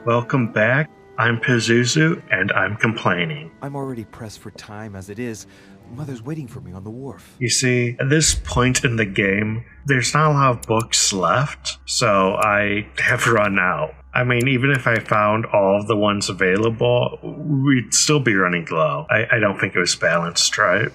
Welcome back. I'm Pazuzu, and I'm complaining. I'm already pressed for time as it is. Mother's waiting for me on the wharf. You see, at this point in the game, there's not a lot of books left, so I have run out. I mean, even if I found all of the ones available, we'd still be running low. I don't think it was balanced right.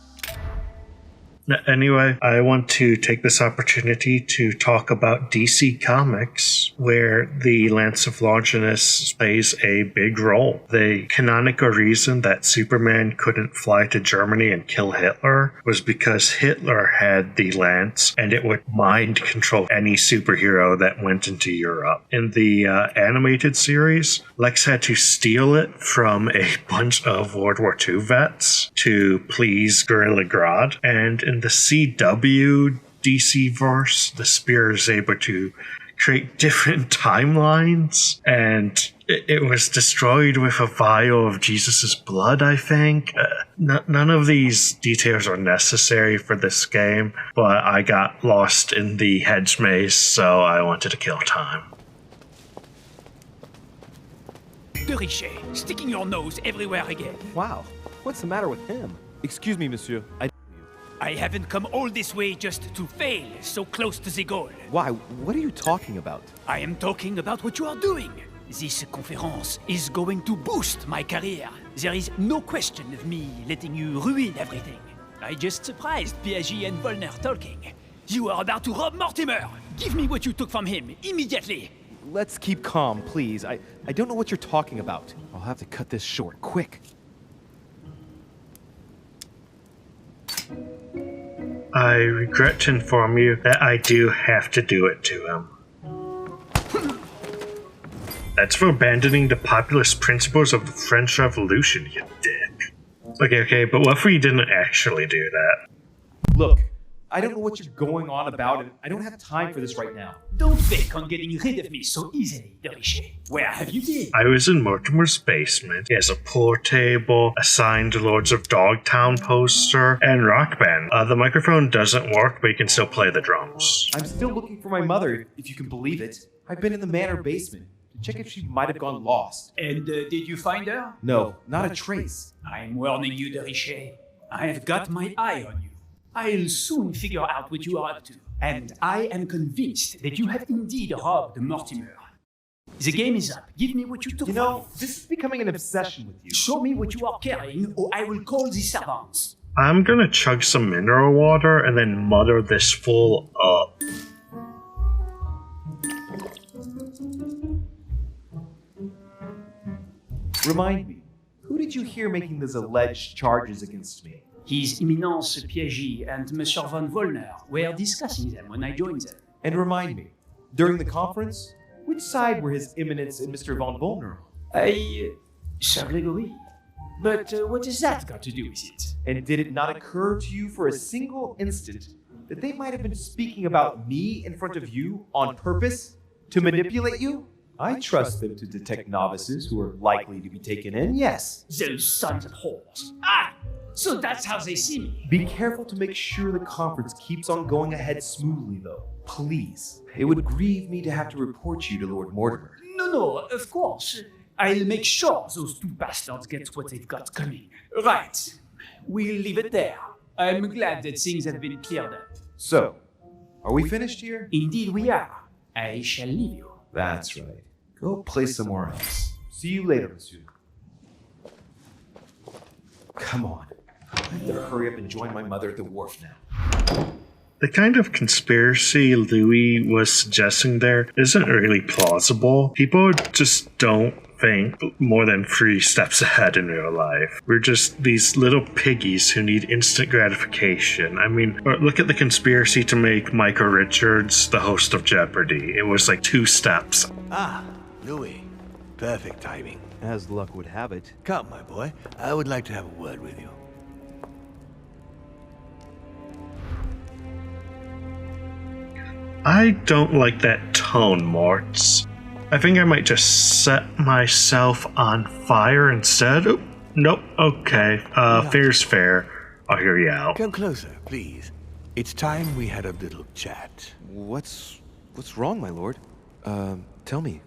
Anyway, I want to take this opportunity to talk about DC Comics, where the Lance of Longinus plays a big role. The canonical reason that Superman couldn't fly to Germany and kill Hitler was because Hitler had the Lance, and it would mind control any superhero that went into Europe. In the animated series, Lex had to steal it from a bunch of World War II vets to please Gorilla Grodd, and in the CW DC verse, the Spear is able to create different timelines, and it was destroyed with a vial of Jesus's blood, I think. None of these details are necessary for this game, but I got lost in the hedge maze, so I wanted to kill time. De Richet, sticking your nose everywhere again. Wow, what's the matter with him? Excuse me, monsieur. I haven't come all this way just to fail so close to the goal. Why? What are you talking about? I am talking about what you are doing. This conference is going to boost my career. There is no question of me letting you ruin everything. I just surprised Piaget and Volner talking. You are about to rob Mortimer. Give me what you took from him immediately. Let's keep calm, please. I don't know what you're talking about. I'll have to cut this short, quick. I regret to inform you that I do have to do it to him. That's for abandoning the populist principles of the French Revolution, you dick. Okay, but what if we didn't actually do that? Look, I don't know what you're going on about, and I don't have time for this right now. Don't think on getting rid of me so easily, De Richet. Where have you been? I was in Mortimer's basement. He has a pool table, a signed Lords of Dogtown poster, and Rock Band. The microphone doesn't work, but you can still play the drums. I'm still looking for my mother, if you can believe it. I've been in the manor basement to check if she might have gone lost. And did you find her? No, not a trace. I'm warning you, De Richet. I have got my eye on you. I'll soon figure out what you are up to. And I am convinced that you have indeed robbed Mortimer. The game is up. Give me what you took. You know, this is becoming an obsession with you. Show me what you are carrying, or I will call the servants. I'm gonna chug some mineral water and then mutter this full up. Remind me, who did you hear making these alleged charges against me? His Eminence Piaget and Monsieur von Volner were discussing them when I joined them. And remind me, during the conference, which side were His Eminence and Mr. von Volner on? Sir Gregory. But what has that got to do with it? And did it not occur to you for a single instant that they might have been speaking about me in front of you on purpose to manipulate you? I trust them to detect novices who are likely to be taken in, yes. Those sons of whores. Ah! So that's how they see me. Be careful to make sure the conference keeps on going ahead smoothly, though. Please. It would grieve me to have to report you to Lord Mortimer. No, of course. I'll make sure those two bastards get what they've got coming. Right. We'll leave it there. I'm glad that things have been cleared up. So, are we finished here? Indeed we are. I shall leave you. That's right. Go play somewhere else. See you later, monsieur. Come on. I better hurry up and join my mother at the wharf now. The kind of conspiracy Louis was suggesting there isn't really plausible. People just don't think more than 3 steps ahead in real life. We're just these little piggies who need instant gratification. I mean, look at the conspiracy to make Michael Richards the host of Jeopardy! It was like 2 steps. Ah, Louis. Perfect timing. As luck would have it. Come, my boy. I would like to have a word with you. I don't like that tone, Morts. I think I might just set myself on fire instead. Oh, nope, okay. Fair's fair. I'll hear you out. Come closer, please. It's time we had a little chat. What's wrong, my lord? Tell me.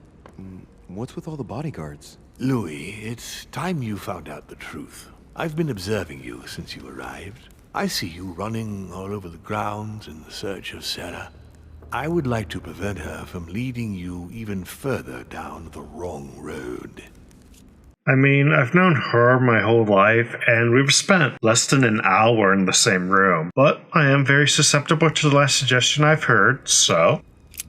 What's with all the bodyguards? Louis, it's time you found out the truth. I've been observing you since you arrived. I see you running all over the grounds in the search of Sarah. I would like to prevent her from leading you even further down the wrong road. I mean, I've known her my whole life, and we've spent less than an hour in the same room. But I am very susceptible to the last suggestion I've heard, so...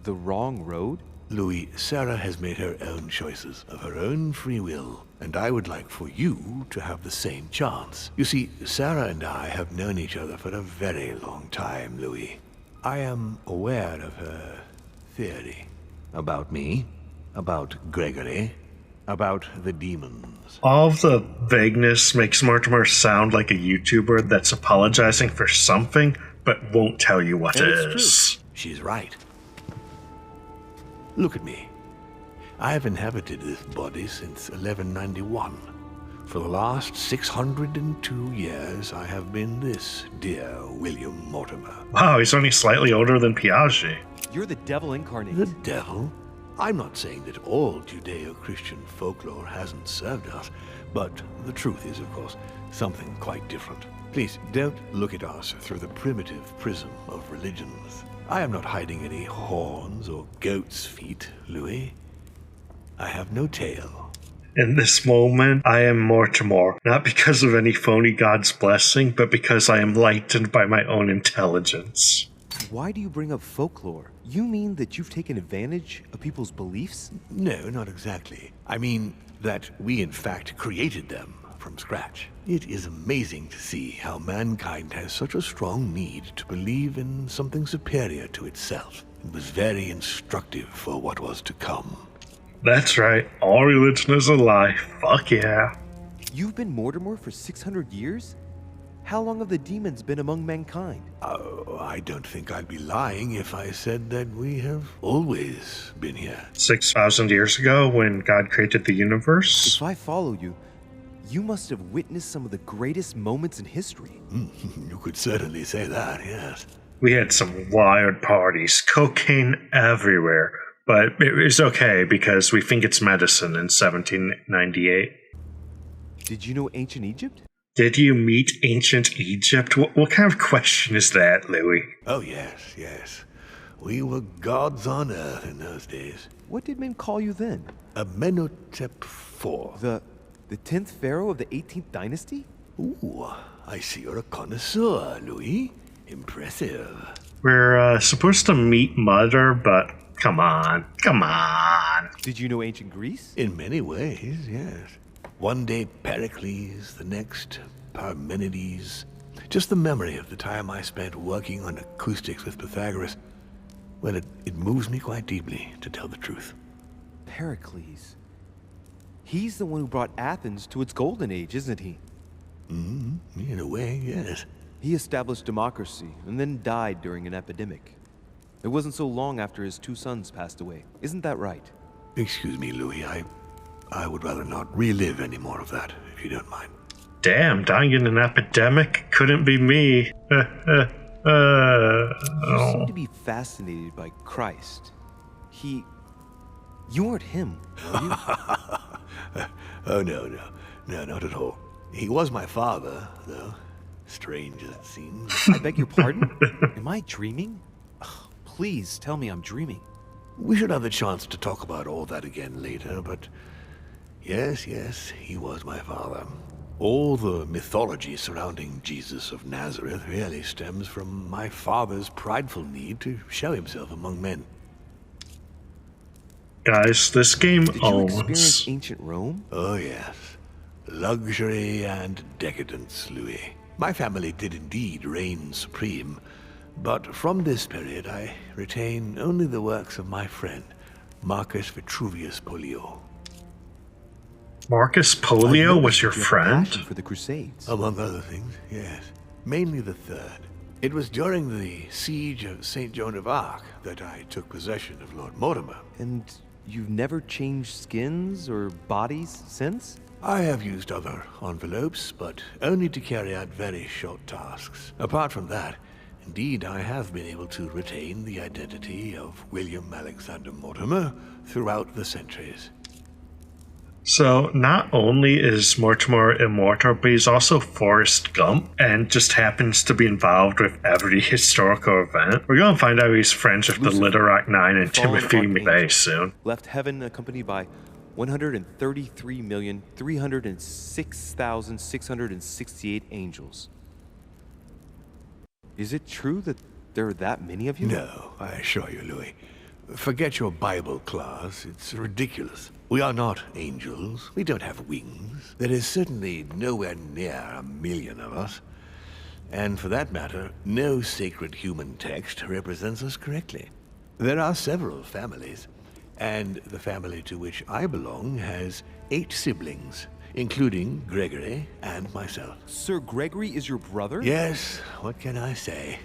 The wrong road? Louis, Sarah has made her own choices of her own free will, and I would like for you to have the same chance. You see, Sarah and I have known each other for a very long time, Louis. I am aware of her theory. About me, about Gregory, about the demons. All of the vagueness makes Mortimer sound like a YouTuber that's apologizing for something, but won't tell you what it is. She's right. Look at me. I have inhabited this body since 1191. For the last 602 years, I have been this dear William Mortimer. Wow, he's only slightly older than Piaget. You're the devil incarnate. The devil? I'm not saying that all Judeo-Christian folklore hasn't served us, but the truth is, of course, something quite different. Please, don't look at us through the primitive prism of religions. I am not hiding any horns or goat's feet, Louis. I have no tail. In this moment, I am Mortimer, not because of any phony god's blessing, but because I am lightened by my own intelligence. Why do you bring up folklore? You mean that you've taken advantage of people's beliefs? No, not exactly. I mean that we in fact created them from scratch. It is amazing to see how mankind has such a strong need to believe in something superior to itself. It was very instructive for what was to come. That's right, all religion is a lie. Fuck yeah. You've been Mortimer for 600 years? How long have the demons been among mankind? Oh, I don't think I'd be lying if I said that we have always been here. 6,000 years ago, when God created the universe? If I follow you, you must have witnessed some of the greatest moments in history. You could certainly say that, yes. We had some wild parties, cocaine everywhere, but it was okay because we think it's medicine in 1798. Did you know ancient Egypt? Did you meet ancient Egypt? What kind of question is that, Louis? Oh, yes, yes. We were gods on earth in those days. What did men call you then? Amenhotep IV. The 10th pharaoh of the 18th dynasty? Ooh, I see you're a connoisseur, Louis. Impressive. We're supposed to meet Mother, but come on. Did you know ancient Greece? In many ways, yes. One day Pericles, the next Parmenides. Just the memory of the time I spent working on acoustics with Pythagoras, well, it moves me quite deeply, to tell the truth. Pericles. He's the one who brought Athens to its golden age, isn't he? In a way, yes. He established democracy and then died during an epidemic. It wasn't so long after his 2 sons passed away. Isn't that right? Excuse me, Louis, I would rather not relive any more of that, if you don't mind. Damn, dying in an epidemic couldn't be me. You seem to be fascinated by Christ. You aren't him, are you? Oh, no, not at all. He was my father, though. Strange as it seems. I beg your pardon? Am I dreaming? Ugh, please tell me I'm dreaming. We should have the chance to talk about all that again later, but yes, he was my father. All the mythology surrounding Jesus of Nazareth really stems from my father's prideful need to show himself among men. Guys, this game Did you owns... experience ancient Rome? Oh, yes. Luxury and decadence, Louis. My family did indeed reign supreme, but from this period I retain only the works of my friend, Marcus Vitruvius Pollio. Marcus Polio was your You have a friend? passion for the Crusades. Among other things, yes. Mainly the third. It was during the siege of St. Joan of Arc that I took possession of Lord Mortimer. And you've never changed skins or bodies since? I have used other envelopes, but only to carry out very short tasks. Apart from that, indeed, I have been able to retain the identity of William Alexander Mortimer throughout the centuries. So not only is Mortimer immortal, but he's also Forrest Gump and just happens to be involved with every historical event. We're going to find out he's friends with the Little Rock Nine and fallen Timothy archangel, McVeigh soon. left heaven accompanied by 133,306,668 angels. Is it true that there are that many of you? No, I assure you, Louis. Forget your Bible class. It's ridiculous. We are not angels. We don't have wings. There is certainly nowhere near 1,000,000 of us. And for that matter, no sacred human text represents us correctly. There are several families, and the family to which I belong has 8 siblings, including Gregory and myself. Sir Gregory is your brother? Yes, what can I say?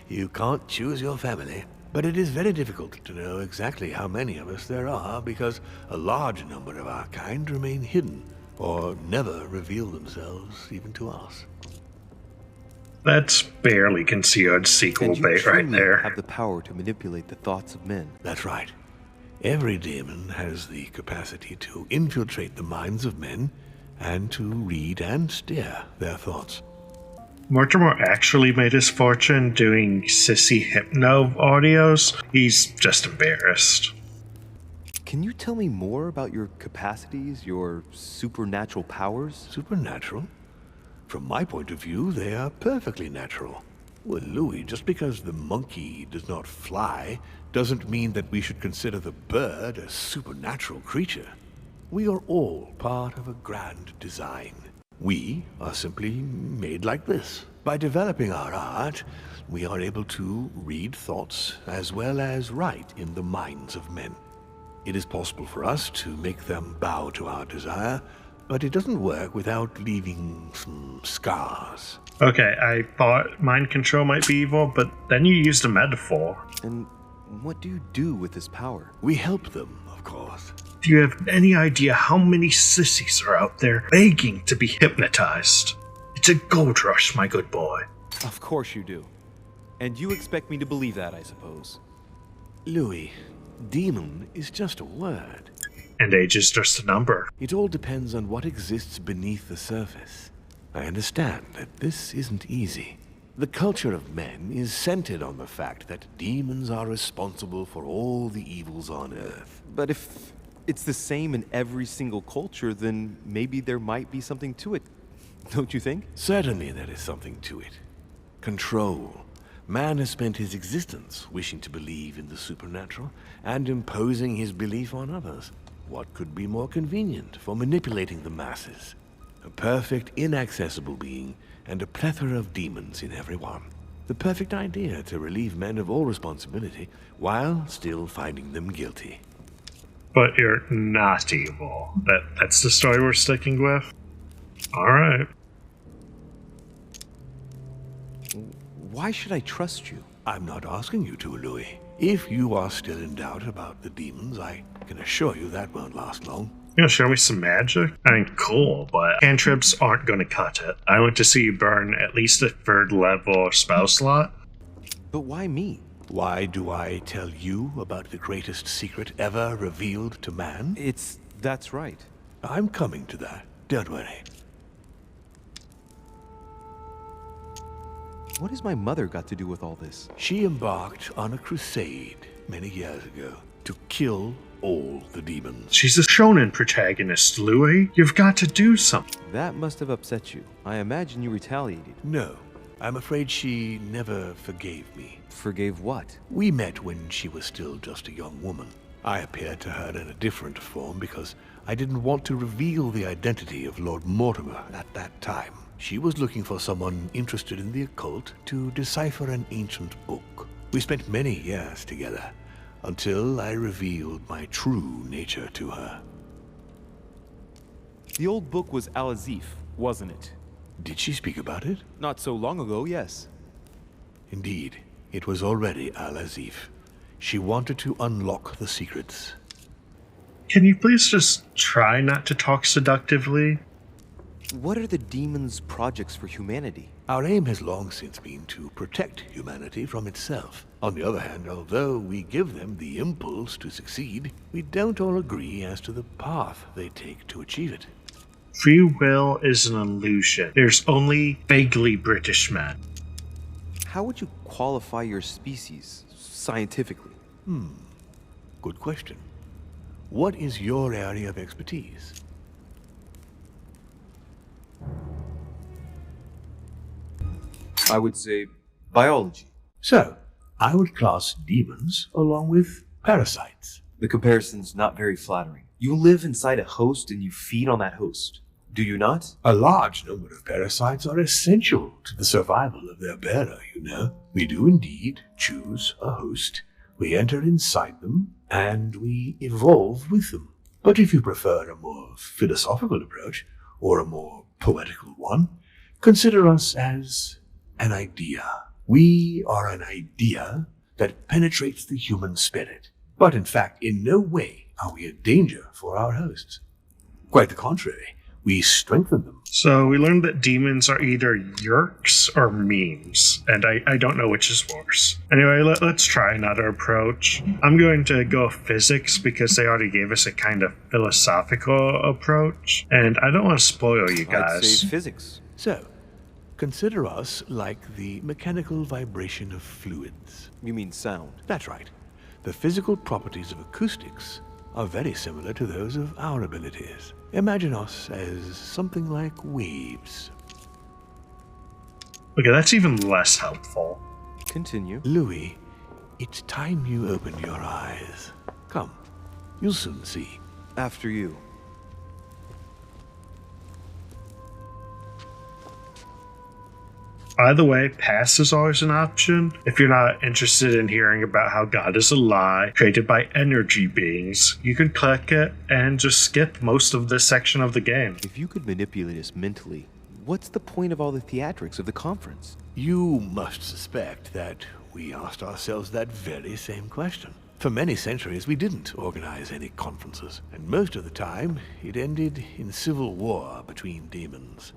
You can't choose your family. But it is very difficult to know exactly how many of us there are because a large number of our kind remain hidden or never reveal themselves even to us. That's barely concealed sequel And you bait right truly there. have the power to manipulate the thoughts of men. That's right. Every demon has the capacity to infiltrate the minds of men and to read and steer their thoughts. Mortimer actually made his fortune doing sissy hypno audios. He's just embarrassed. Can you tell me more about your capacities, your supernatural powers? Supernatural? From my point of view, they are perfectly natural. Well, Louis, just because the monkey does not fly doesn't mean that we should consider the bird a supernatural creature. We are all part of a grand design. We are simply made like this. By developing our art, we are able to read thoughts as well as write in the minds of men. It is possible for us to make them bow to our desire, but it doesn't work without leaving some scars. Okay, I thought mind control might be evil, but then you used a metaphor. And what do you do with this power? We help them, of course. Do you have any idea how many sissies are out there begging to be hypnotized? It's a gold rush, my good boy. Of course you do. And you expect me to believe that, I suppose. Louis, demon is just a word. And age is just a number. It all depends on what exists beneath the surface. I understand that this isn't easy. The culture of men is centered on the fact that demons are responsible for all the evils on Earth. But if it's the same in every single culture, then maybe there might be something to it. Don't you think? Certainly there is something to it. Control. Man has spent his existence wishing to believe in the supernatural and imposing his belief on others. What could be more convenient for manipulating the masses? A perfect, inaccessible being and a plethora of demons in every one. The perfect idea to relieve men of all responsibility while still finding them guilty. But you're not evil. That's the story we're sticking with? Alright. Why should I trust you? I'm not asking you to, Louis. If you are still in doubt about the demons, I can assure you that won't last long. You gonna show me some magic? I mean, cool, but cantrips aren't gonna cut it. I want to see you burn at least a 3rd level spell slot. But why me? Why do I tell you about the greatest secret ever revealed to man? That's right. I'm coming to that. Don't worry. What has my mother got to do with all this? She embarked on a crusade many years ago to kill all the demons. She's a shonen protagonist, Louis. You've got to do something. That must have upset you. I imagine you retaliated. No, I'm afraid she never forgave me. Forgave what? We met when she was still just a young woman. I appeared to her in a different form because I didn't want to reveal the identity of Lord Mortimer at that time. She was looking for someone interested in the occult to decipher an ancient book. We spent many years together until I revealed my true nature to her. The old book was Al-Azif, wasn't it? Did she speak about it? Not so long ago, yes. Indeed, it was already Al-Azif. She wanted to unlock the secrets. Can you please just try not to talk seductively? What are the demons' projects for humanity? Our aim has long since been to protect humanity from itself. On the other hand, although we give them the impulse to succeed, we don't all agree as to the path they take to achieve it. Free will is an illusion. There's only vaguely British men. How would you qualify your species scientifically? Good question. What is your area of expertise? I would say biology. So, I would class demons along with parasites. The comparison's not very flattering. You live inside a host and you feed on that host. Do you not? A large number of parasites are essential to the survival of their bearer, you know. We do indeed choose a host. We enter inside them, and we evolve with them. But if you prefer a more philosophical approach, or a more poetical one, consider us as an idea. We are an idea that penetrates the human spirit. But in fact, in no way are we a danger for our hosts. Quite the contrary, we strengthen them. So we learned that demons are either yerks or memes, and I don't know which is worse. Anyway, let's try another approach. I'm going to go physics because they already gave us a kind of philosophical approach, and I don't want to spoil you guys. I'd say physics. So, consider us like the mechanical vibration of fluids. You mean sound? That's right. The physical properties of acoustics are very similar to those of our abilities. Imagine us as something like waves. Okay, that's even less helpful. Continue. Louis, it's time you opened your eyes. Come, you'll soon see. After you. By the way, pass is always an option. If you're not interested in hearing about how God is a lie created by energy beings, you can click it and just skip most of this section of the game. If you could manipulate us mentally, what's the point of all the theatrics of the conference? You must suspect that we asked ourselves that very same question. For many centuries, we didn't organize any conferences, and most of the time, it ended in civil war between demons.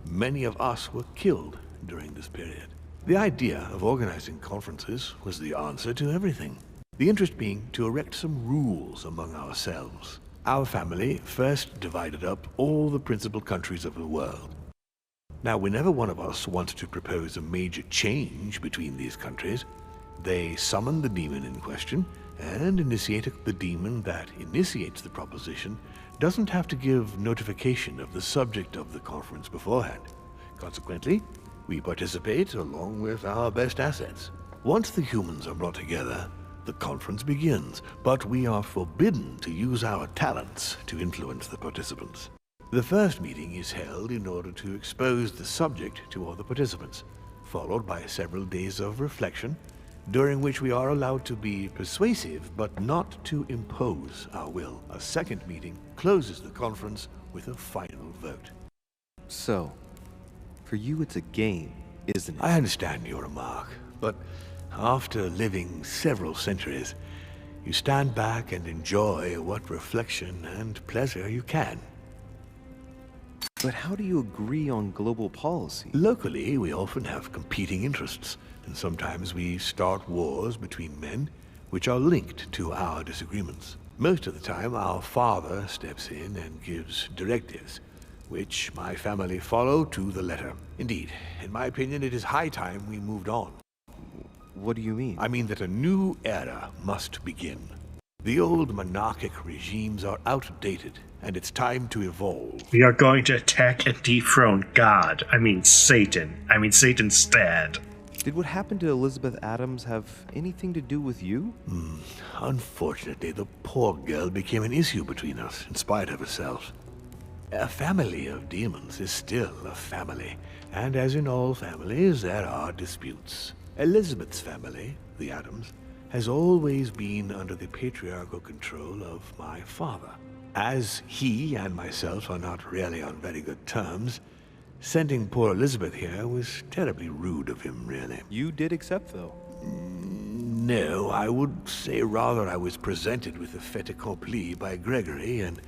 Many of us were killed during this period. The idea of organizing conferences was the answer to everything. The interest being to erect some rules among ourselves. Our family first divided up all the principal countries of the world. Now, whenever one of us wanted to propose a major change between these countries, they summon the demon in question, and the demon that initiates the proposition doesn't have to give notification of the subject of the conference beforehand. Consequently, we participate along with our best assets. Once the humans are brought together, the conference begins, but we are forbidden to use our talents to influence the participants. The first meeting is held in order to expose the subject to all the participants, followed by several days of reflection, during which we are allowed to be persuasive but not to impose our will. A second meeting closes the conference with a final vote. So, for you it's a game, isn't it? I understand your remark, but after living several centuries, you stand back and enjoy what reflection and pleasure you can. But how do you agree on global policy? Locally, we often have competing interests, and sometimes we start wars between men which are linked to our disagreements. Most of the time, our father steps in and gives directives, which my family follow to the letter. Indeed, in my opinion, it is high time we moved on. What do you mean? I mean that a new era must begin. The old monarchic regimes are outdated, and it's time to evolve. We are going to attack and dethrone God. I mean Satan. I mean Satan's dad. Did what happened to Elizabeth Adams have anything to do with you? Unfortunately, the poor girl became an issue between us, in spite of herself. A family of demons is still a family, and as in all families, there are disputes. Elizabeth's family, the Adams, has always been under the patriarchal control of my father. As he and myself are not really on very good terms, sending poor Elizabeth here was terribly rude of him, really. You did accept, though. No, I would say rather I was presented with a fait accompli by Gregory and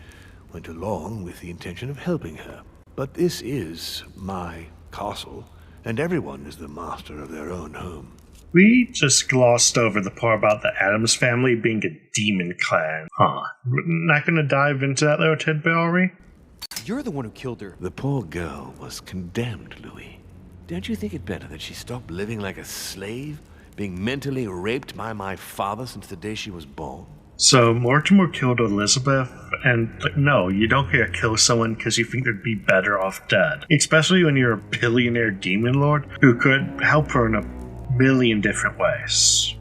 went along with the intention of helping her. But this is my castle, and everyone is the master of their own home. We just glossed over the part about the Addams family being a demon clan. Huh. We're not gonna dive into that little tidbit, are we? You're the one who killed her. The poor girl was condemned, Louis. Don't you think it better that she stopped living like a slave, being mentally raped by my father since the day she was born? So Mortimer killed Elizabeth, and no, you don't get to kill someone because you think they'd be better off dead. Especially when you're a billionaire demon lord who could help her in a million different ways.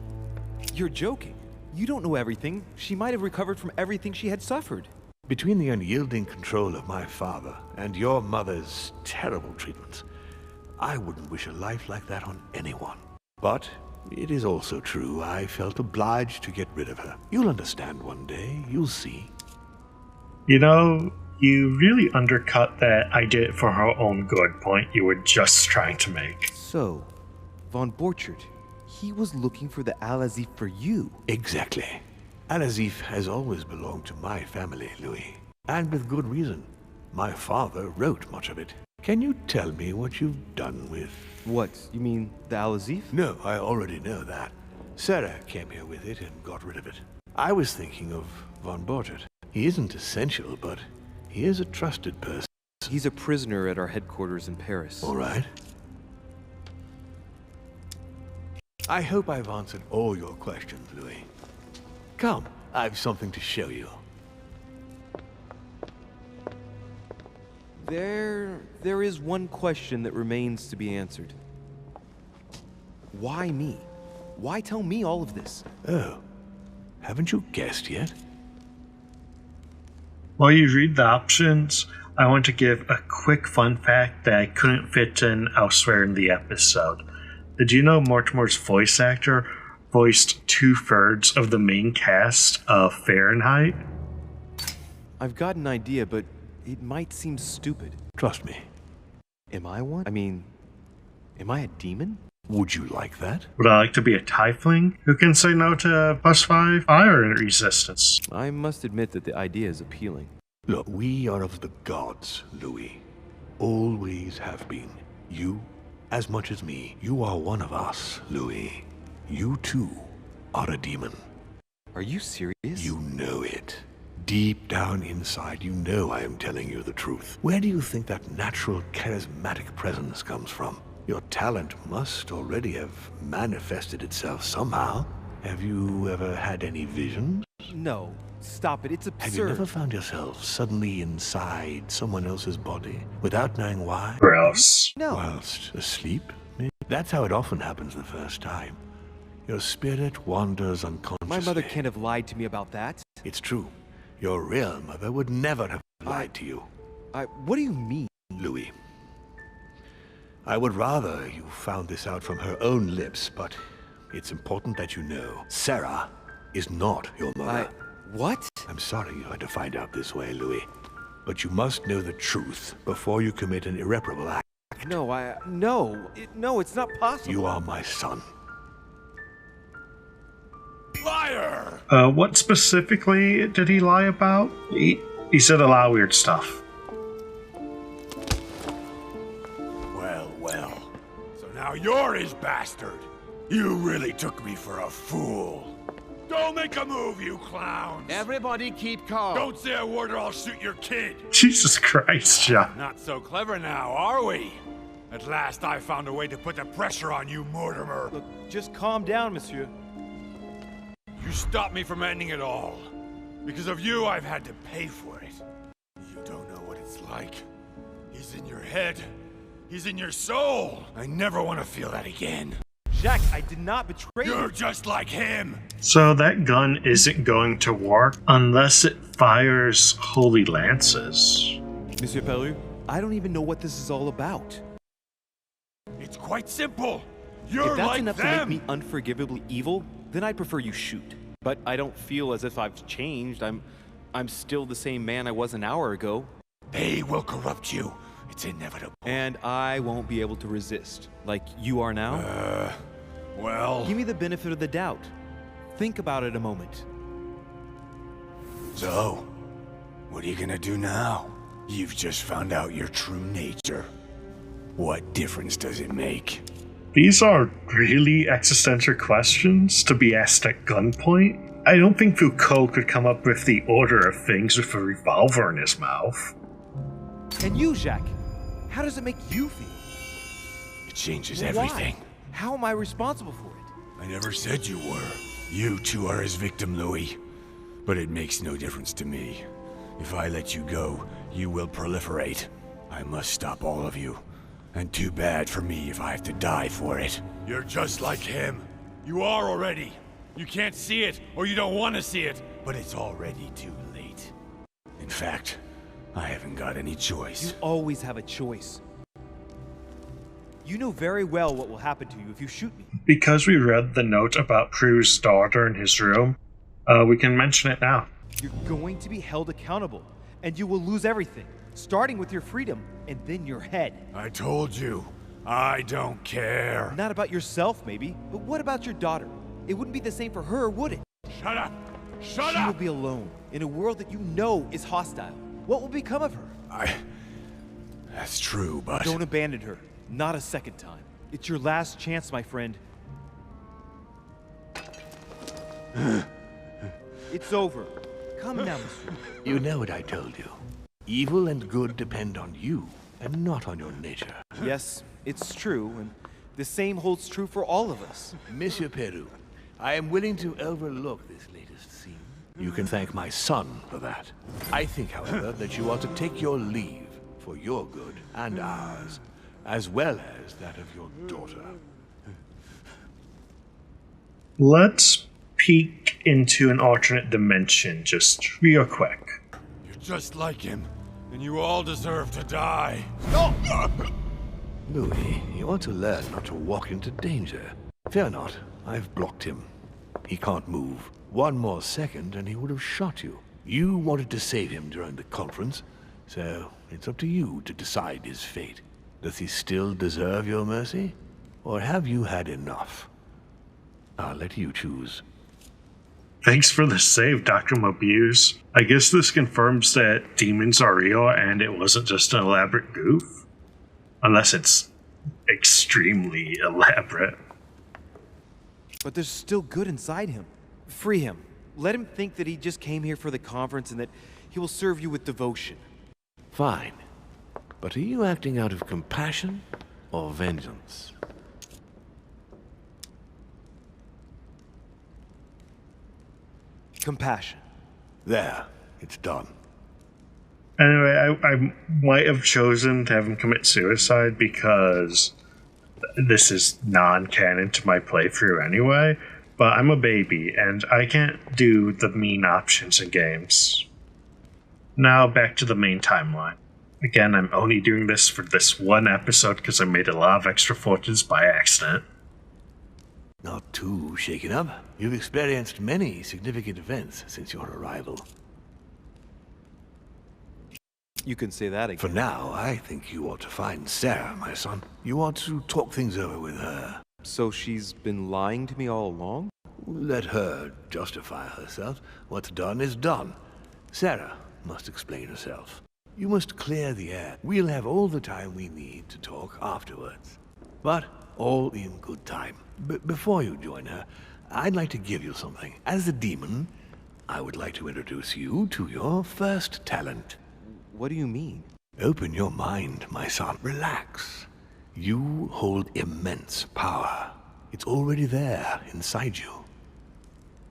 You're joking. You don't know everything. She might have recovered from everything she had suffered. Between the unyielding control of my father and your mother's terrible treatments, I wouldn't wish a life like that on anyone. But it is also true I felt obliged to get rid of her. You'll understand one day. You'll see. You know, you really undercut that I did it for her own good point you were just trying to make. So, Von Borchert, he was looking for the Al-Azif for you. Exactly. Al-Azif has always belonged to my family, Louis. And with good reason. My father wrote much of it. Can you tell me what you've done with... What? You mean the Al-Azif? No, I already know that. Sarah came here with it and got rid of it. I was thinking of Von Borchert. He isn't essential, but he is a trusted person. He's a prisoner at our headquarters in Paris. All right. I hope I've answered all your questions, Louis. Come, I've something to show you. There is one question that remains to be answered. Why me? Why tell me all of this? Oh, haven't you guessed yet? While you read the options, I want to give a quick fun fact that I couldn't fit in elsewhere in the episode. Did you know Mortimer's voice actor voiced 2/3 of the main cast of Fahrenheit? I've got an idea, but it might seem stupid. Trust me. Am I one? I mean, am I a demon? Would you like that? Would I like to be a tiefling who can say no to +5 iron resistance? I must admit that the idea is appealing. Look, we are of the gods, Louis. Always have been. You, as much as me. You are one of us, Louis. You too are a demon. Are you serious? You know it. Deep down inside, you know I am telling you the truth. Where do you think that natural, charismatic presence comes from? Your talent must already have manifested itself somehow. Have you ever had any visions? No. Stop it. It's absurd. Have you never found yourself suddenly inside someone else's body without knowing why? Gross. No. Whilst asleep? That's how it often happens the first time. Your spirit wanders unconsciously. My mother can't have lied to me about that. It's true. Your real mother would never have lied to you. What do you mean? Louis, I would rather you found this out from her own lips, but it's important that you know. Sarah is not your mother. What? I'm sorry you had to find out this way, Louis. But you must know the truth before you commit an irreparable act. No, no, it's not possible. You are my son. Liar! What specifically did he lie about? He said a lot of weird stuff. Well. So now you're his bastard. You really took me for a fool. Don't make a move, you clowns! Everybody keep calm. Don't say a word or I'll shoot your kid! Jesus Christ, John. Not so clever now, are we? At last I found a way to put the pressure on you, Mortimer. Look, just calm down, monsieur. You stopped me from ending it all. Because of you, I've had to pay for it. You don't know what it's like. He's in your head. He's in your soul. I never want to feel that again. Jacques, I did not betray you. You're just like him. So that gun isn't going to work unless it fires holy lances. Monsieur Peru, I don't even know what this is all about. It's quite simple. You're If that's like enough them. to make me unforgivably evil, then I'd prefer you shoot. But I don't feel as if I've changed. I'm still the same man I was an hour ago. They will corrupt you. It's inevitable. And I won't be able to resist, like you are now. Well... Give me the benefit of the doubt. Think about it a moment. So, what are you gonna do now? You've just found out your true nature. What difference does it make? These are really existential questions to be asked at gunpoint. I don't think Foucault could come up with the order of things with a revolver in his mouth. And you, Jacques, how does it make you feel? It changes Why? everything. How am I responsible for it? I never said you were. You too are his victim, Louis. But it makes no difference to me. If I let you go, you will proliferate. I must stop all of you. And too bad for me if I have to die for it. You're just like him. You are already. You can't see it, or you don't want to see it, but it's already too late. In fact, I haven't got any choice. You always have a choice. You know very well what will happen to you if you shoot me. Because we read the note about Prue's daughter in his room, we can mention it now. You're going to be held accountable, and you will lose everything, starting with your freedom, and then your head. I told you, I don't care. Not about yourself, maybe, but what about your daughter? It wouldn't be the same for her, would it? Shut up! Shut She will up! be alone, in a world that you know is hostile. What will become of her? That's true, but... Don't abandon her. Not a second time. It's your last chance, my friend. It's over. Come now, monsieur. You know what I told you. Evil and good depend on you, and not on your nature. Yes, it's true, and the same holds true for all of us. Monsieur Peru, I am willing to overlook this latest scene. You can thank my son for that. I think, however, that you ought to take your leave for your good and ours, as well as that of your daughter. Let's peek into an alternate dimension just real quick. You're just like him, and you all deserve to die. Louis, you ought to learn not to walk into danger. Fear not, I've blocked him. He can't move. One more second and he would have shot you. You wanted to save him during the conference, so it's up to you to decide his fate. Does he still deserve your mercy? Or have you had enough? I'll let you choose. Thanks for the save, Dr. Mobius. I guess this confirms that demons are real and it wasn't just an elaborate goof. Unless it's extremely elaborate. But there's still good inside him. Free him. Let him think that he just came here for the conference and that he will serve you with devotion. Fine. But are you acting out of compassion or vengeance? Compassion. There, it's done. Anyway, I might have chosen to have him commit suicide because this is non-canon to my playthrough anyway, but I'm a baby and I can't do the mean options in games. Now back to the main timeline. Again, I'm only doing this for this one episode because I made a lot of extra fortunes by accident. Not too shaken up. You've experienced many significant events since your arrival. You can say that again. For now, I think you ought to find Sarah, my son. You ought to talk things over with her. So she's been lying to me all along? Let her justify herself. What's done is done. Sarah must explain herself. You must clear the air. We'll have all the time we need to talk afterwards. But all in good time. Before you join her, I'd like to give you something. As a demon, I would like to introduce you to your first talent. What do you mean? Open your mind, my son. Relax. You hold immense power. It's already there inside you.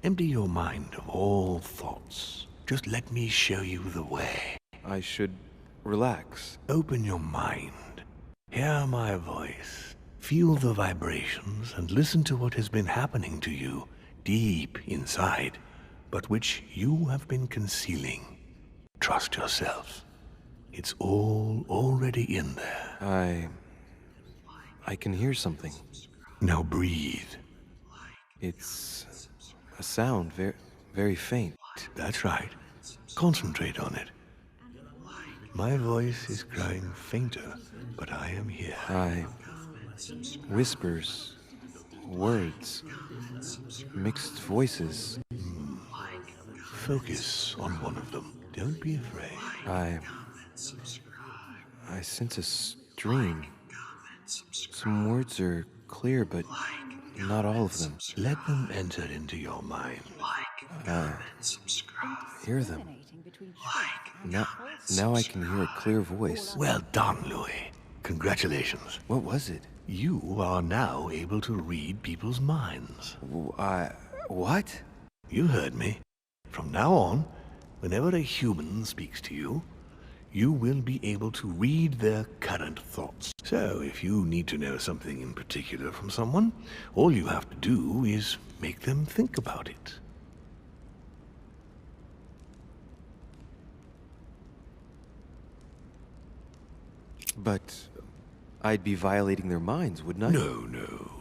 Empty your mind of all thoughts. Just let me show you the way. I should relax. Open your mind. Hear my voice. Feel the vibrations and listen to what has been happening to you deep inside, but which you have been concealing. Trust yourself. It's all already in there. I can hear something. Now breathe. It's a sound, very faint. That's right. Concentrate on it. My voice is growing fainter, but I am here. Whispers, words, mixed voices. Focus on one of them. Don't be afraid. I sense a stream. Some words are clear, but not all of them. Let them enter into your mind. Hear them. Now I can hear a clear voice. Well done, Louis. Congratulations. What was it? You are now able to read people's minds. What? You heard me. From now on, whenever a human speaks to you, you will be able to read their current thoughts. So, if you need to know something in particular from someone, all you have to do is make them think about it. But I'd be violating their minds, wouldn't I? No,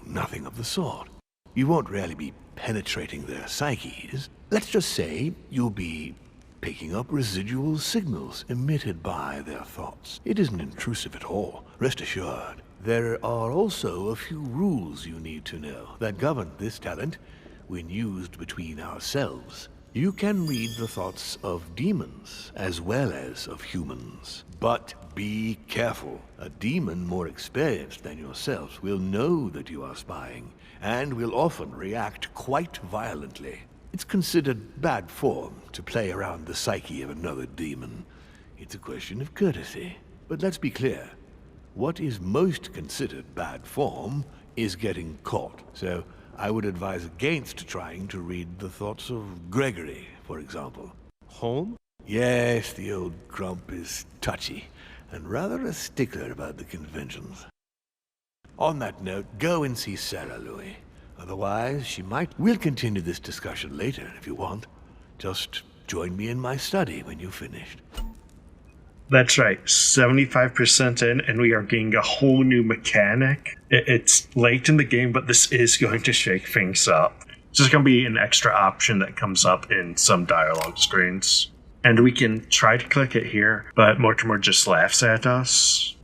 nothing of the sort. You won't really be penetrating their psyches. Let's just say you'll be picking up residual signals emitted by their thoughts. It isn't intrusive at all, rest assured. There are also a few rules you need to know that govern this talent when used between ourselves. You can read the thoughts of demons as well as of humans. But be careful. A demon more experienced than yourselves will know that you are spying and will often react quite violently. It's considered bad form to play around the psyche of another demon. It's a question of courtesy. But let's be clear. What is most considered bad form is getting caught. So I would advise against trying to read the thoughts of Gregory, for example. Home? Yes, the old grump is touchy and rather a stickler about the conventions. On that note, go and see Sarah, Louis. Otherwise, she might... We'll continue this discussion later, if you want. Just join me in my study when you've finished. That's right, 75% in, and we are getting a whole new mechanic. It's late in the game, but this is going to shake things up. This is going to be an extra option that comes up in some dialogue screens. And we can try to click it here, but Mortimer just laughs at us.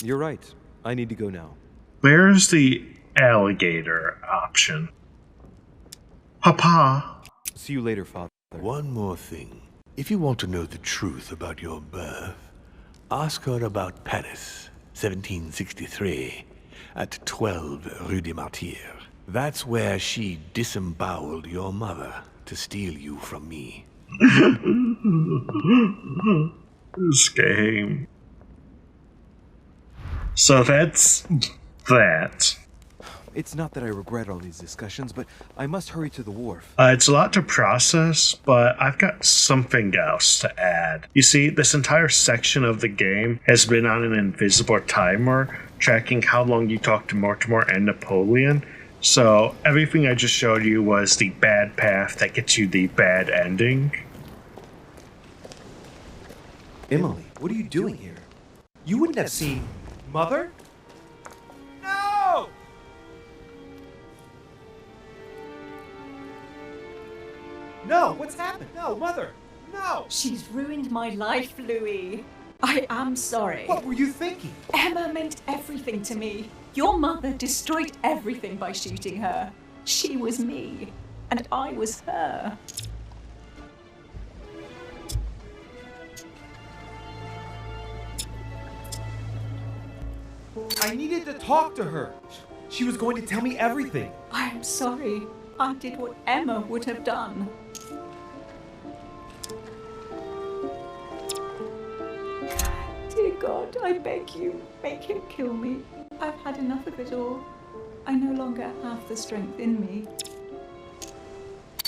You're right. I need to go now. Where's the alligator option? Papa! See you later, Father. One more thing. If you want to know the truth about your birth, ask her about Paris, 1763, at 12 Rue des Martyrs. That's where she disemboweled your mother to steal you from me. This game. So that's that. It's not that I regret all these discussions, but I must hurry to the wharf. It's a lot to process, but I've got something else to add. You see, this entire section of the game has been on an invisible timer, tracking how long you talk to Mortimer and Napoleon. So everything I just showed you was the bad path that gets you the bad ending. Emily, what are you doing here? You wouldn't have seen Mother? No! No, what's happened? No, Mother! No! She's ruined my life, Louis. I am sorry. What were you thinking? Emma meant everything to me. Your mother destroyed everything by shooting her. She was me, and I was her. I needed to talk to her. She was going to tell me everything. I am sorry. I did what Emma would have done. Dear God, I beg you, make him kill me. I've had enough of it all. I no longer have the strength in me.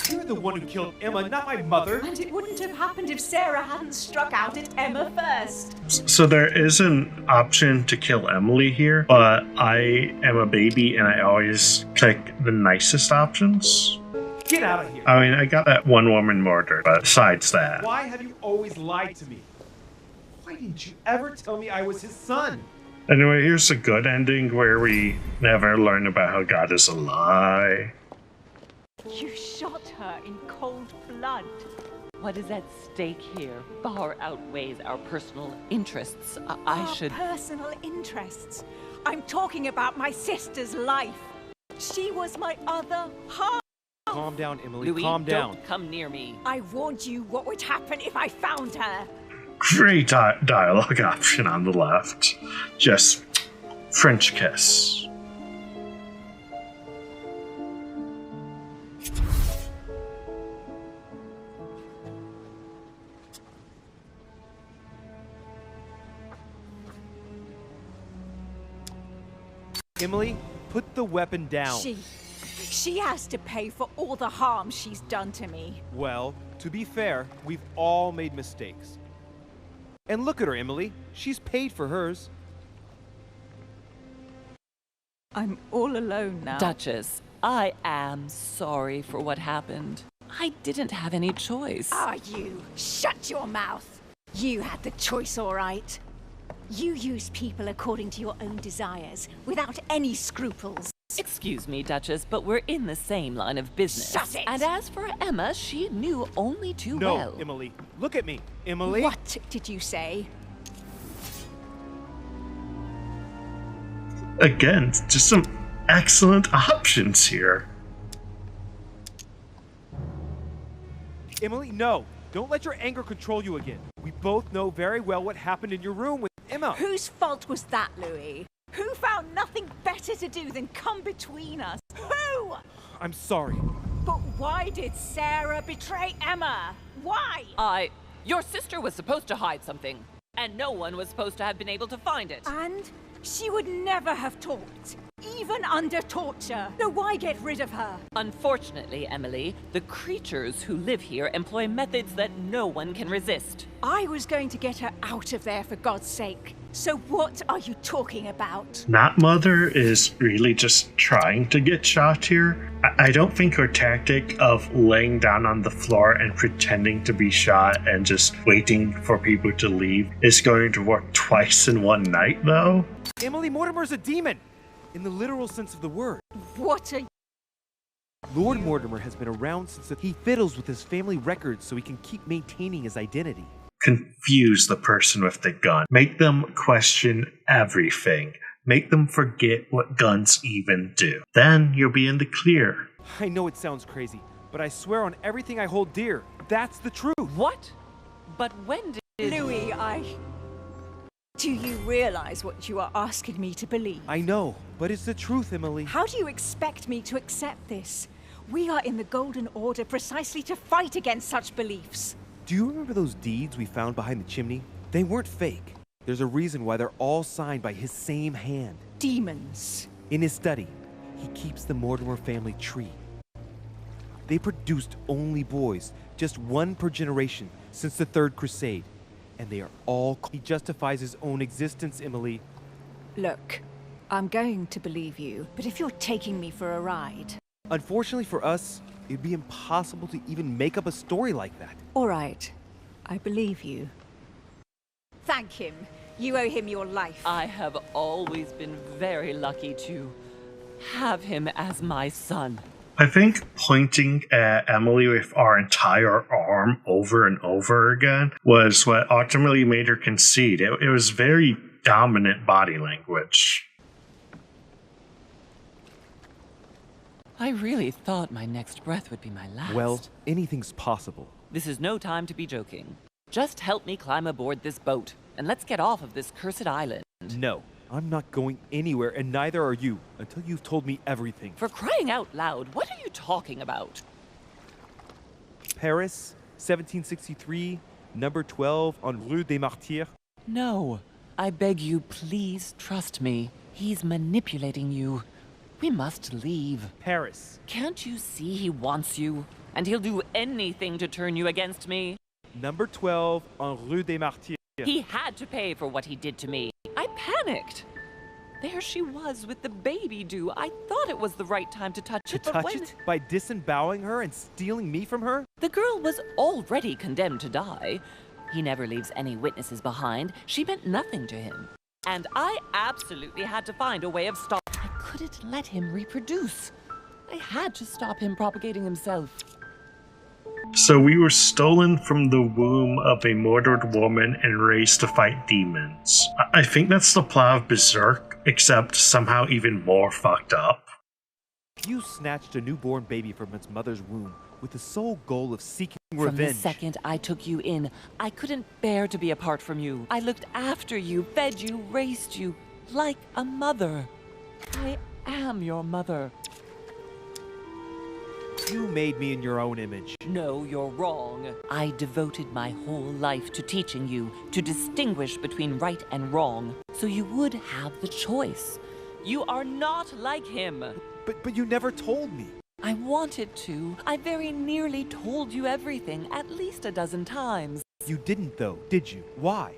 You're the one who killed Emma, not my mother. And it wouldn't have happened if Sarah hadn't struck out at Emma first. So there is an option to kill Emily here, but I am a baby and I always click the nicest options. Get out of here. I mean, I got that one woman murder, but besides that. Why have you always lied to me? Why didn't you ever tell me I was his son? Anyway, here's a good ending where we never learn about how God is a lie. You shot her in cold blood. What is at stake here far outweighs our personal interests. I should... Personal interests? I'm talking about my sister's life. She was my other half. Calm down, Emily. Louis, Calm down. don't come near me. I warned you what would happen if I found her. Great dialogue option on the left. Just French kiss. Emily, put the weapon down. She has to pay for all the harm she's done to me. Well, to be fair, we've all made mistakes. And look at her, Emily. She's paid for hers. I'm all alone now. Duchess, I am sorry for what happened. I didn't have any choice. Ah, you! Shut your mouth! You had the choice, all right. You used people according to your own desires, without any scruples. Excuse me, Duchess, but we're in the same line of business. Shut it! And as for Emma, she knew only too well. No, Emily. Look at me. Emily? What did you say? Again, just some excellent options here. Emily, no. Don't let your anger control you again. We both know very well what happened in your room with Emma. Whose fault was that, Louis? Who found nothing better to do than come between us? Who? I'm sorry. But why did Sarah betray Emma? Why? Your sister was supposed to hide something, and no one was supposed to have been able to find it. And she would never have talked, even under torture. So why get rid of her? Unfortunately, Emily, the creatures who live here employ methods that no one can resist. I was going to get her out of there for God's sake. So what are you talking about? Not Mother is really just trying to get shot here. I don't think her tactic of laying down on the floor and pretending to be shot and just waiting for people to leave is going to work twice in one night, though. Emily, Mortimer's a demon, in the literal sense of the word. What are you... Lord Mortimer has been around since he fiddles with his family records so he can keep maintaining his identity. Confuse the person with the gun. Make them question everything. Make them forget what guns even do. Then you'll be in the clear. I know it sounds crazy, but I swear on everything I hold dear, that's the truth. What? But when did... Louis, Do you realize what you are asking me to believe? I know, but it's the truth, Emily. How do you expect me to accept this? We are in the Golden Order precisely to fight against such beliefs. Do you remember those deeds we found behind the chimney? They weren't fake. There's a reason why they're all signed by his same hand. Demons. In his study, he keeps the Mortimer family tree. They produced only boys, just one per generation since the Third Crusade. And they are all... He justifies his own existence, Emily. Look, I'm going to believe you, but if you're taking me for a ride... Unfortunately for us, it'd be impossible to even make up a story like that. All right, I believe you. Thank him. You owe him your life. I have always been very lucky to have him as my son. I think pointing at Emily with our entire arm over and over again was what ultimately made her concede. It was very dominant body language. I really thought my next breath would be my last. Well, anything's possible. This is no time to be joking. Just help me climb aboard this boat, and let's get off of this cursed island. No, I'm not going anywhere, and neither are you, until you've told me everything. For crying out loud, what are you talking about? Paris, 1763, number 12 on Rue des Martyrs. No, I beg you, please trust me. He's manipulating you. We must leave. Paris. Can't you see he wants you? And he'll do anything to turn you against me. Number 12 on Rue des Martyrs. He had to pay for what he did to me. I panicked. There she was with the baby due. I thought it was the right time to touch it, but when... By disemboweling her and stealing me from her? The girl was already condemned to die. He never leaves any witnesses behind. She meant nothing to him. And I absolutely had to find a way of stopping. I couldn't let him reproduce. I had to stop him propagating himself. So we were stolen from the womb of a murdered woman and raised to fight demons. I think that's the plot of Berserk, except somehow even more fucked up. You snatched a newborn baby from its mother's womb with the sole goal of seeking From revenge. the second I took you in, I couldn't bear to be apart from you. I looked after you, fed you, raised you. like a mother. I am your mother. You made me in your own image. No, you're wrong. I devoted my whole life to teaching you to distinguish between right and wrong, so you would have the choice. You are not like him. But you never told me. I wanted to. I very nearly told you everything, at least a dozen times. You didn't though, did you? Why?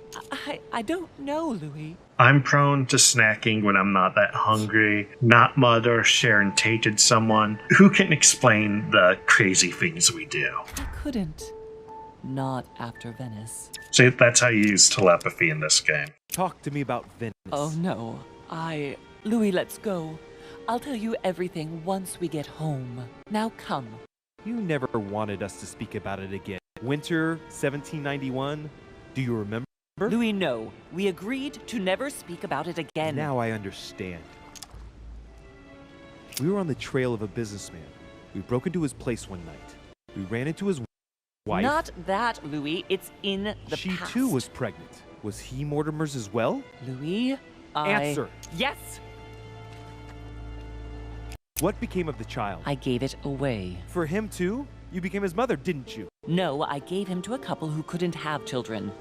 I don't know, Louis. I'm prone to snacking when I'm not that hungry. Not mother, Sharon tated someone. Who can explain the crazy things we do? I couldn't. Not after Venice. See, that's how you use telepathy in this game. Talk to me about Venice. Oh no. Louis, let's go. I'll tell you everything once we get home. Now come. You never wanted us to speak about it again. Winter 1791? Do you remember? Louis, no. We agreed to never speak about it again. Now I understand. We were on the trail of a businessman. We broke into his place one night. We ran into his wife. Not that, Louis. It's in the past. She too was pregnant. Was he Mortimer's as well? Louis, Answer. Yes! What became of the child? I gave it away. For him too? You became his mother, didn't you? No, I gave him to a couple who couldn't have children.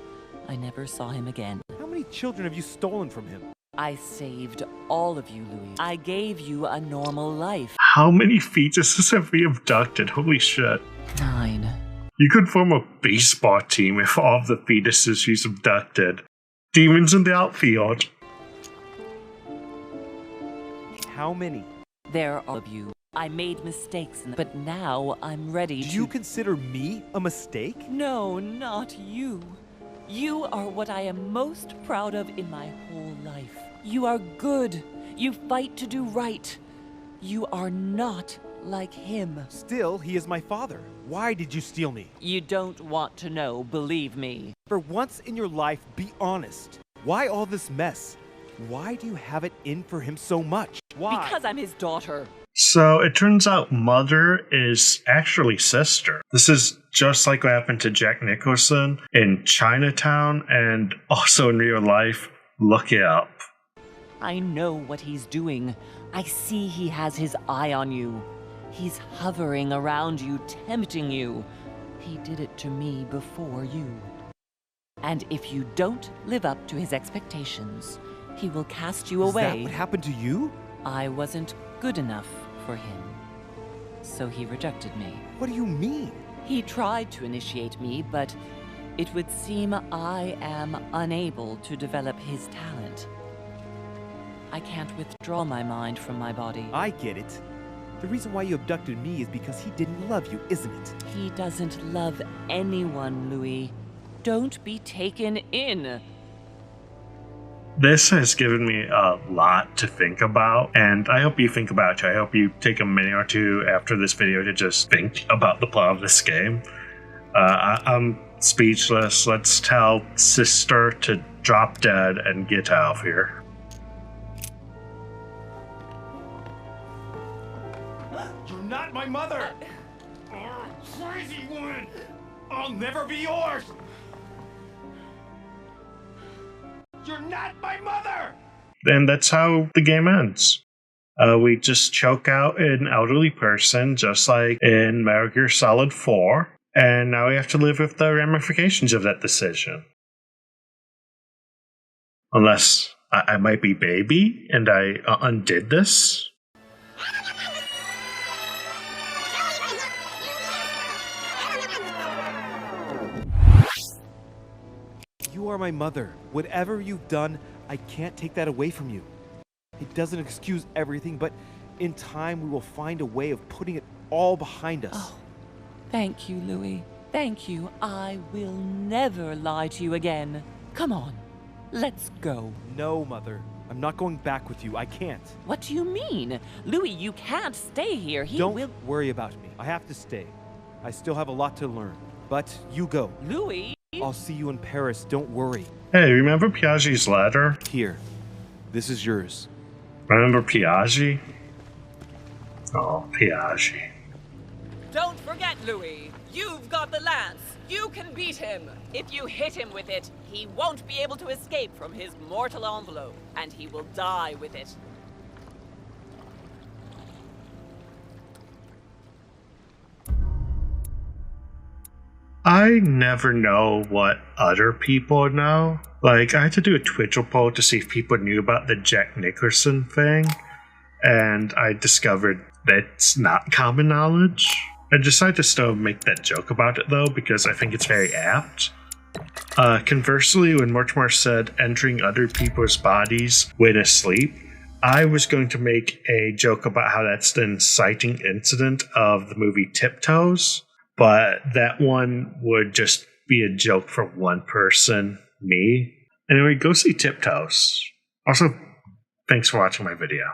I never saw him again. How many children have you stolen from him? I saved all of you, Louis. I gave you a normal life. How many fetuses have we abducted? Holy shit. 9. You could form a baseball team if all of the fetuses she's abducted. Demons in the outfield. How many? There are of you. I made mistakes, but now I'm ready to... Do you consider me a mistake? No, not you. You are what I am most proud of in my whole life. You are good. You fight to do right. You are not like him. Still, he is my father. Why did you steal me? You don't want to know, believe me. For once in your life, be honest. Why all this mess? Why do you have it in for him so much? Why? Because I'm his daughter. So it turns out Mother is actually sister. This is just like what happened to Jack Nicholson in Chinatown and also in real life. Look it up. I know what he's doing. I see he has his eye on you. He's hovering around you, tempting you. He did it to me before you. And if you don't live up to his expectations, he will cast you away. Is that what happened to you? I wasn't good enough for him, so he rejected me. What do you mean? He tried to initiate me, but it would seem I am unable to develop his talent. I can't withdraw my mind from my body. I get it. The reason why you abducted me is because he didn't love you, isn't it? He doesn't love anyone, Louis. Don't be taken in. This has given me a lot to think about, and I hope you think about it too. I hope you take a minute or two after this video to just think about the plot of this game. I'm speechless. Let's tell Sister to drop dead and get out of here. You're not my mother! Crazy woman! I'll never be yours! You're not my mother! And that's how the game ends. We just choke out an elderly person, just like in Metal Gear Solid 4, and now we have to live with the ramifications of that decision. Unless I might be baby, and I undid this. You are my mother. Whatever you've done, I can't take that away from you. It doesn't excuse everything, but in time we will find a way of putting it all behind us. Oh, thank you, Louis. Thank you. I will never lie to you again. Come on, let's go. No, Mother. I'm not going back with you. I can't. What do you mean? Louis, you can't stay here. Don't worry about me. I have to stay. I still have a lot to learn. But you go. Louis? I'll see you in Paris. Don't worry. Hey, remember Piaggi's letter? Here. This is yours. Remember Piaggi? Oh, Piaggi. don't forget, Louis. You've got the lance. You can beat him. If you hit him with it, he won't be able to escape from his mortal envelope, and he will die with it. I never know what other people know. Like, I had to do a Twitter poll to see if people knew about the Jack Nicholson thing, and I discovered that it's not common knowledge. I decided to still make that joke about it, though, because I think it's very apt. Conversely, when Mortimer said entering other people's bodies when asleep, I was going to make a joke about how that's the inciting incident of the movie Tiptoes, but that one would just be a joke for one person, me. Anyway, go see Tiptoes. Also, thanks for watching my video.